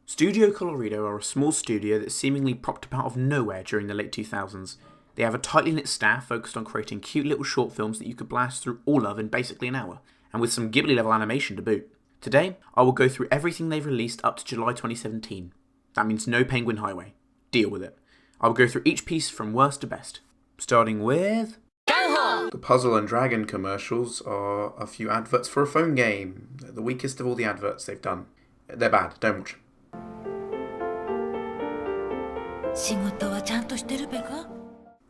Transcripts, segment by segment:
Studio Colorido are a small studio that seemingly popped up out of nowhere during the late 2000s. They have a tightly knit staff focused on creating cute little short films that you could blast through all of in basically an hour, and with some Ghibli level animation to boot. Today, I will go through everything they've released up to July 2017. That means no Penguin Highway. Deal with it. I will go through each piece from worst to best. Starting with... The Puzzle and Dragon commercials are a few adverts for a phone game. They're the weakest of all the adverts they've done. They're bad, don't watch them.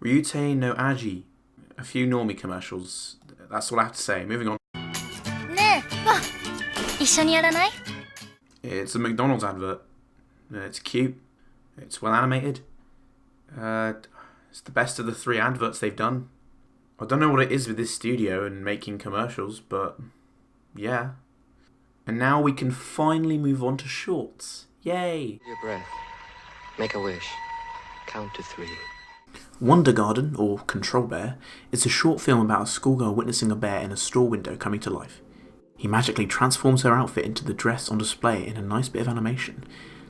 Ryutei no Aji. A few normie commercials. That's all I have to say. Moving on. It's a McDonald's advert. It's cute. It's well animated. It's the best of the three adverts they've done. I don't know what it is with this studio and making commercials, but yeah. And now we can finally move on to shorts. Yay! Your breath. Make a wish. Count to 3. Wonder Garden, or Control Bear, is a short film about a schoolgirl witnessing a bear in a store window coming to life. He magically transforms her outfit into the dress on display in a nice bit of animation.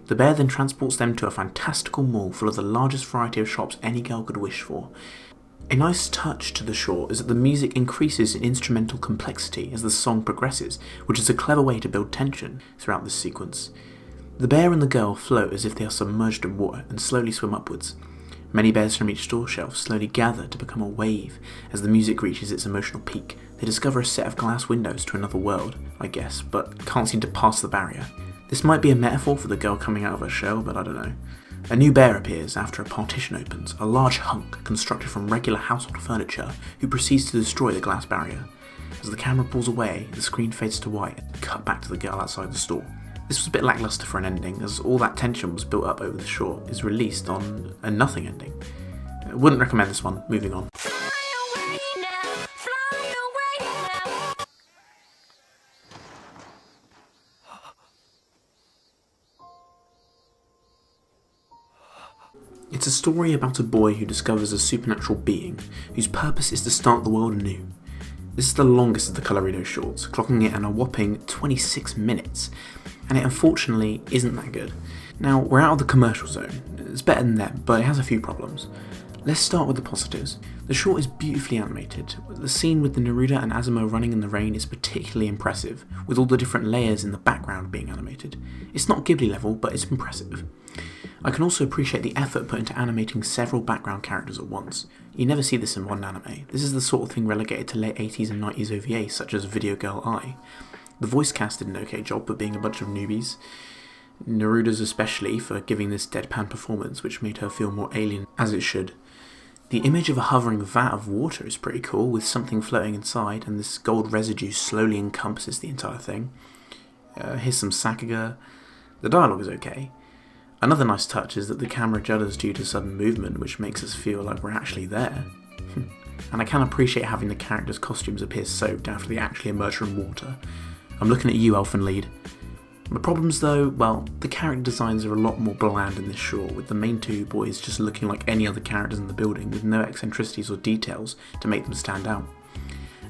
The bear then transports them to a fantastical mall full of the largest variety of shops any girl could wish for. A nice touch to the short is that the music increases in instrumental complexity as the song progresses, which is a clever way to build tension throughout this sequence. The bear and the girl float as if they are submerged in water and slowly swim upwards. Many bears from each store shelf slowly gather to become a wave. As the music reaches its emotional peak, they discover a set of glass windows to another world, I guess, but can't seem to pass the barrier. This might be a metaphor for the girl coming out of her shell, but I don't know. A new bear appears after a partition opens, a large hunk constructed from regular household furniture, who proceeds to destroy the glass barrier. As the camera pulls away, the screen fades to white and cut back to the girl outside the store. This was a bit lackluster for an ending, as all that tension was built up over the short is released on a nothing ending. I wouldn't recommend this one. Moving on. It's a story about a boy who discovers a supernatural being whose purpose is to start the world anew. This is the longest of the Colorido shorts, clocking it at a whopping 26 minutes, and it unfortunately isn't that good. Now, we're out of the commercial zone. It's better than them, but it has a few problems. Let's start with the positives. The short is beautifully animated. The scene with the Noruda and Azuma running in the rain is particularly impressive, with all the different layers in the background being animated. It's not Ghibli level, but it's impressive. I can also appreciate the effort put into animating several background characters at once. You never see this in one anime. This is the sort of thing relegated to late 80s and 90s OVAs such as Video Girl Eye. The voice cast did an okay job but being a bunch of newbies. Neruda's especially for giving this deadpan performance which made her feel more alien, as it should. The image of a hovering vat of water is pretty cool, with something floating inside, and this gold residue slowly encompasses the entire thing. Here's some Sakuga. The dialogue is okay. Another nice touch is that the camera judders due to sudden movement, which makes us feel like we're actually there. And I can appreciate having the characters' costumes appear soaked after they actually emerge from water. I'm looking at you, Elfin Lead. The problems though, well, the character designs are a lot more bland in this short, with the main two boys just looking like any other characters in the building with no eccentricities or details to make them stand out.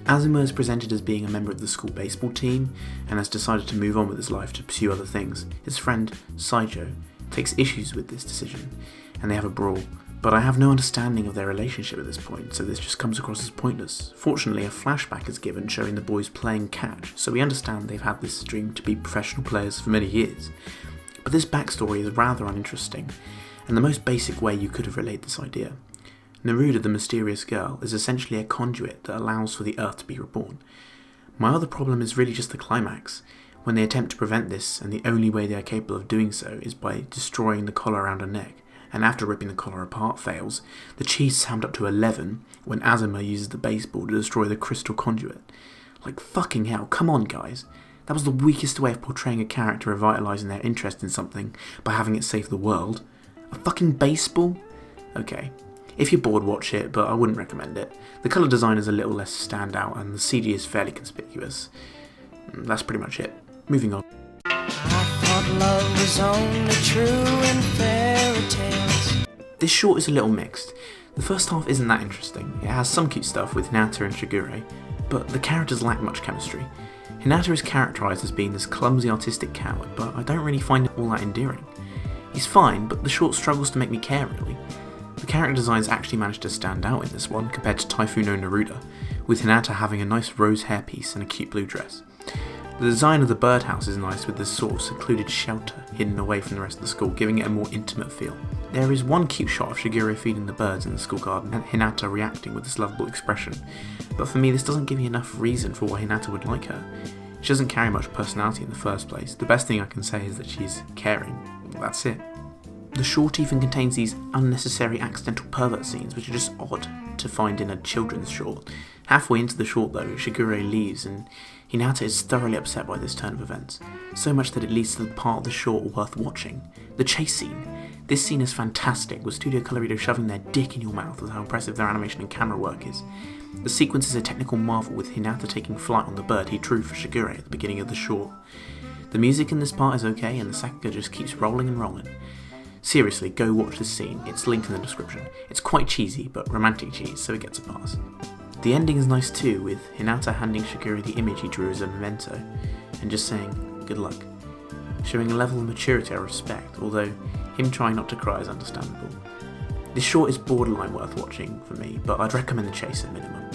Azuma is presented as being a member of the school baseball team and has decided to move on with his life to pursue other things. His friend, Saijo, takes issues with this decision, and they have a brawl, but I have no understanding of their relationship at this point, so this just comes across as pointless. Fortunately, a flashback is given showing the boys playing catch, so we understand they've had this dream to be professional players for many years. But this backstory is rather uninteresting, and the most basic way you could have relayed this idea. Noruda, the mysterious girl, is essentially a conduit that allows for the Earth to be reborn. My other problem is really just the climax, when they attempt to prevent this, and the only way they are capable of doing so is by destroying the collar around her neck, and after ripping the collar apart fails, the cheese slammed up to 11 when Azuma uses the baseball to destroy the crystal conduit. Like fucking hell, come on guys. That was the weakest way of portraying a character revitalising their interest in something by having it save the world. A fucking baseball? Okay. If you're bored, watch it, but I wouldn't recommend it. The colour design is a little less standout and the CG is fairly conspicuous. That's pretty much it. Moving on. I thought love was only true in fairy tales. This short is a little mixed. The first half isn't that interesting. It has some cute stuff with Hinata and Shigure, but the characters lack much chemistry. Hinata is characterised as being this clumsy artistic coward, but I don't really find it all that endearing. He's fine, but the short struggles to make me care really. The character designs actually managed to stand out in this one compared to Typhoon Noruda, with Hinata having a nice rose hairpiece and a cute blue dress. The design of the birdhouse is nice with this sort of secluded shelter hidden away from the rest of the school, giving it a more intimate feel. There is one cute shot of Shigure feeding the birds in the school garden and Hinata reacting with this lovable expression, but for me this doesn't give me enough reason for why Hinata would like her. She doesn't carry much personality in the first place. The best thing I can say is that she's caring. That's it. The short even contains these unnecessary accidental pervert scenes which are just odd to find in a children's short. Halfway into the short though, Shigure leaves and Hinata is thoroughly upset by this turn of events, so much that it leads to the part of the short worth watching, the chase scene. This scene is fantastic, with Studio Colorido shoving their dick in your mouth with how impressive their animation and camera work is. The sequence is a technical marvel, with Hinata taking flight on the bird he drew for Shigure at the beginning of the short. The music in this part is okay and the sakura just keeps rolling and rolling. Seriously, go watch this scene, it's linked in the description. It's quite cheesy, but romantic cheese, so it gets a pass. The ending is nice too, with Hinata handing Shigure the image he drew as a memento, and just saying, good luck. Showing a level of maturity I respect, although him trying not to cry is understandable. This short is borderline worth watching for me, but I'd recommend the chase at minimum.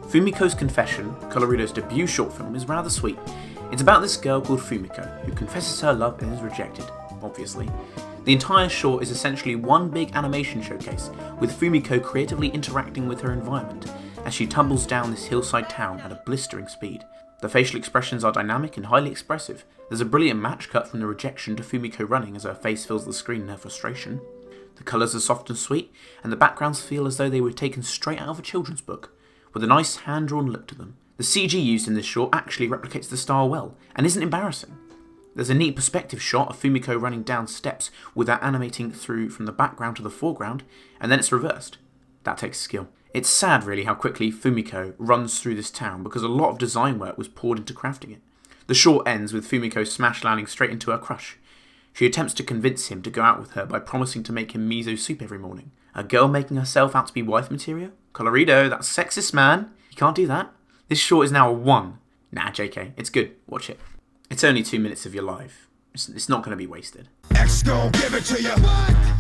Fumiko's Confession, Colorido's debut short film, is rather sweet. It's about this girl called Fumiko, who confesses her love and is rejected, obviously. The entire short is essentially one big animation showcase, with Fumiko creatively interacting with her environment as she tumbles down this hillside town at a blistering speed. The facial expressions are dynamic and highly expressive. There's a brilliant match cut from the rejection to Fumiko running as her face fills the screen in her frustration. The colours are soft and sweet, and the backgrounds feel as though they were taken straight out of a children's book, with a nice hand-drawn look to them. The CG used in this short actually replicates the style well, and isn't embarrassing. There's a neat perspective shot of Fumiko running down steps without animating through from the background to the foreground, and then it's reversed. That takes skill. It's sad really how quickly Fumiko runs through this town because a lot of design work was poured into crafting it. The short ends with Fumiko smash landing straight into her crush. She attempts to convince him to go out with her by promising to make him miso soup every morning. A girl making herself out to be wife material? Colorido, that's sexist, man. You can't do that. This short is now a 1. Nah, JK, it's good. Watch it. It's only 2 minutes of your life. It's not going to be wasted. X gon' give it to you.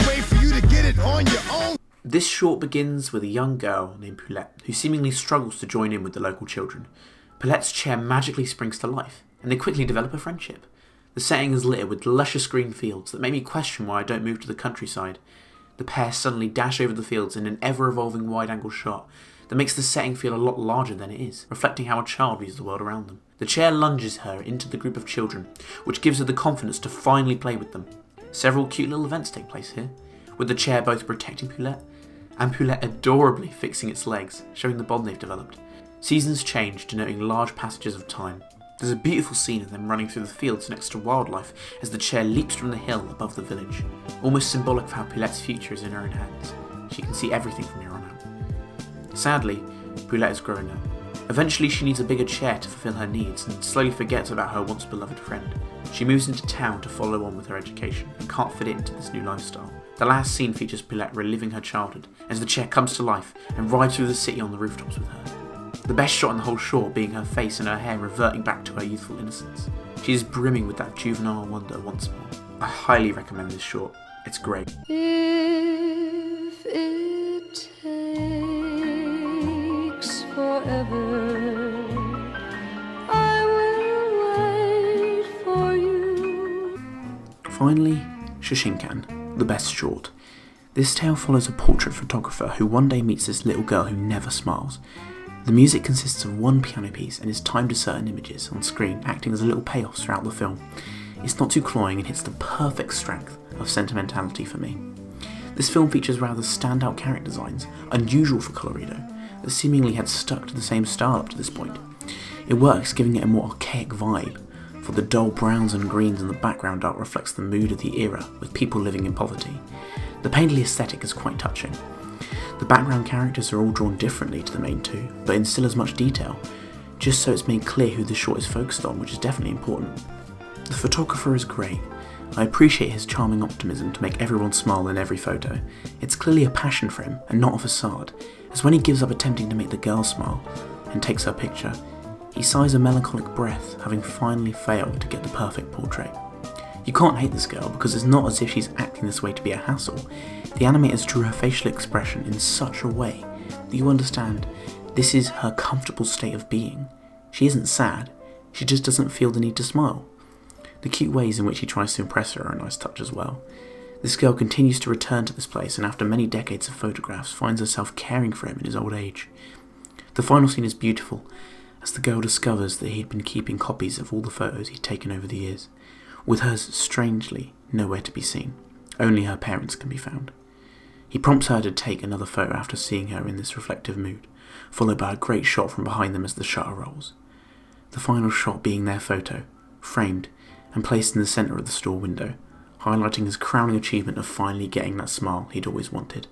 Wait for you to get it on your own. This short begins with a young girl named Poulette, who seemingly struggles to join in with the local children. Paulette's chair magically springs to life, and they quickly develop a friendship. The setting is littered with luscious green fields that make me question why I don't move to the countryside. The pair suddenly dash over the fields in an ever-evolving wide-angle shot that makes the setting feel a lot larger than it is, reflecting how a child views the world around them. The chair lunges her into the group of children, which gives her the confidence to finally play with them. Several cute little events take place here, with the chair both protecting Poulette and Poulette adorably fixing its legs, showing the bond they've developed. Seasons change, denoting large passages of time. There's a beautiful scene of them running through the fields next to wildlife as the chair leaps from the hill above the village, almost symbolic of how Paulette's future is in her own hands. She can see everything from here on out. Sadly, Poulette is growing up. Eventually she needs a bigger chair to fulfill her needs and slowly forgets about her once beloved friend. She moves into town to follow on with her education and can't fit into this new lifestyle. The last scene features Poulette reliving her childhood as the chair comes to life and rides through the city on the rooftops with her. The best shot in the whole short being her face and her hair reverting back to her youthful innocence. She is brimming with that juvenile wonder once more. I highly recommend this short. It's great. If it takes forever, I will wait for you. Finally, Shashinkan, the best short. This tale follows a portrait photographer who one day meets this little girl who never smiles. The music consists of one piano piece and is timed to certain images on screen, acting as a little payoffs throughout the film. It's not too cloying and hits the perfect strength of sentimentality for me. This film features rather standout character designs, unusual for Colorido, that seemingly had stuck to the same style up to this point. It works, giving it a more archaic vibe, for the dull browns and greens in the background art reflects the mood of the era, with people living in poverty. The painterly aesthetic is quite touching. The background characters are all drawn differently to the main two, but in still as much detail, just so it's made clear who the short is focused on, which is definitely important. The photographer is great. I appreciate his charming optimism to make everyone smile in every photo. It's clearly a passion for him, and not a facade, As when he gives up attempting to make the girl smile and takes her picture, he sighs a melancholic breath, having finally failed to get the perfect portrait. You can't hate this girl because it's not as if she's acting this way to be a hassle. The animators drew her facial expression in such a way that you understand this is her comfortable state of being. She isn't sad, she just doesn't feel the need to smile. The cute ways in which he tries to impress her are a nice touch as well. This girl continues to return to this place and after many decades of photographs finds herself caring for him in his old age. The final scene is beautiful as the girl discovers that he'd been keeping copies of all the photos he'd taken over the years, with hers strangely nowhere to be seen. Only her parents can be found. He prompts her to take another photo after seeing her in this reflective mood, followed by a great shot from behind them as the shutter rolls. The final shot being their photo, framed and placed in the centre of the store window, highlighting his crowning achievement of finally getting that smile he'd always wanted.